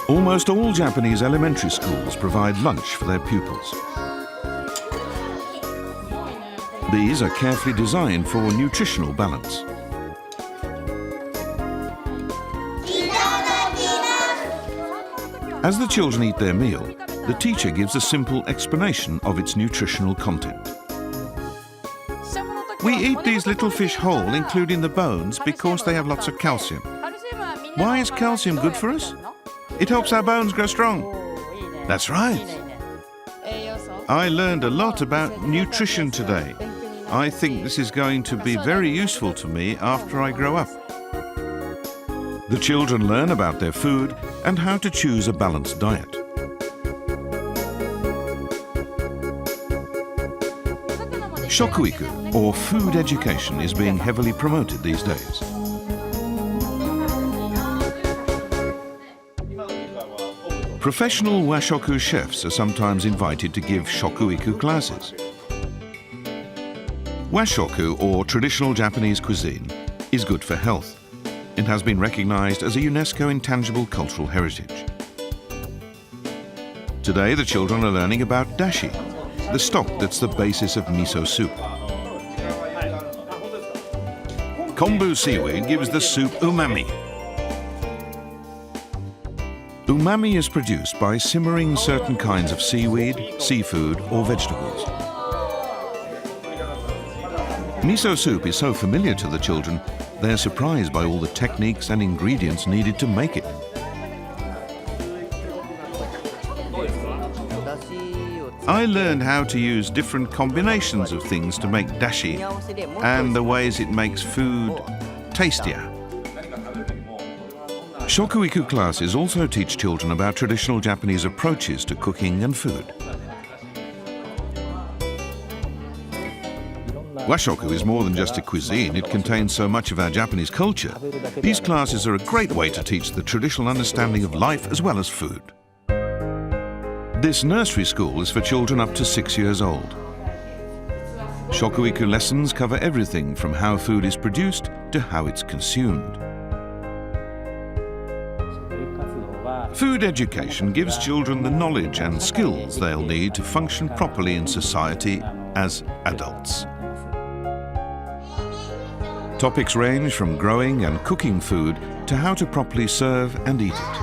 Almost all Japanese elementary schools provide lunch for their pupils. These are carefully designed for nutritional balance. As the children eat their meal, the teacher gives a simple explanation of its nutritional content. We eat these little fish whole, including the bones, because they have lots of calcium. Why is calcium good for us? It helps our bones grow strong. That's right. I learned a lot about nutrition today. I think this is going to be very useful to me after I grow up. The children learn about their food and how to choose a balanced diet. Shokuiku, or food education, is being heavily promoted these days. Professional Washoku chefs are sometimes invited to give Shokuiku classes. Washoku, or traditional Japanese cuisine, is good for health. It has been recognized as a UNESCO intangible cultural heritage. Today, the children are learning about dashi, the stock that's the basis of miso soup. Kombu seaweed gives the soup umami. Umami is produced by simmering certain kinds of seaweed, seafood, or vegetables. Miso soup is so familiar to the children, they are surprised by all the techniques and ingredients needed to make it. I learned how to use different combinations of things to make dashi and the ways it makes food tastier. Shokuiku classes also teach children about traditional Japanese approaches to cooking and food. Washoku is more than just a cuisine, it contains so much of our Japanese culture. These classes are a great way to teach the traditional understanding of life as well as food. This nursery school is for children up to 6 years old. Shokuiku lessons cover everything from how food is produced to how it's consumed. Food education gives children the knowledge and skills they'll need to function properly in society as adults. Topics range from growing and cooking food to how to properly serve and eat it.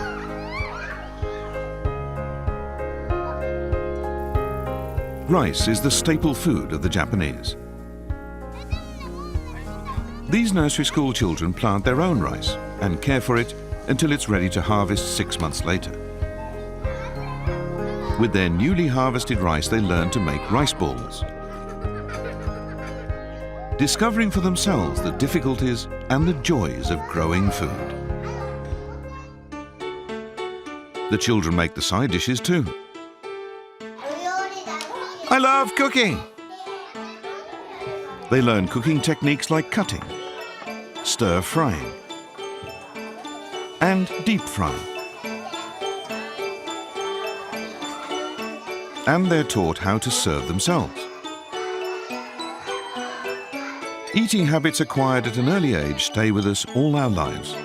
Rice is the staple food of the Japanese. These nursery school children plant their own rice and care for it until it's ready to harvest 6 months later. With their newly harvested rice, they learn to make rice balls, discovering for themselves the difficulties and the joys of growing food. The children make the side dishes too. I love cooking! They learn cooking techniques like cutting, stir frying, and deep frying. And they're taught how to serve themselves. Eating habits acquired at an early age stay with us all our lives.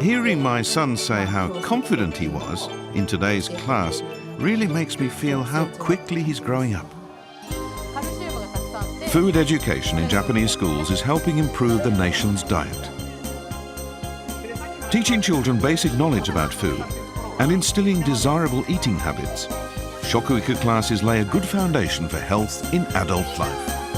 Hearing my son say how confident he was in today's class really makes me feel how quickly he's growing up. Food education in Japanese schools is helping improve the nation's diet. Teaching children basic knowledge about food and instilling desirable eating habits, Shokuiku classes lay a good foundation for health in adult life.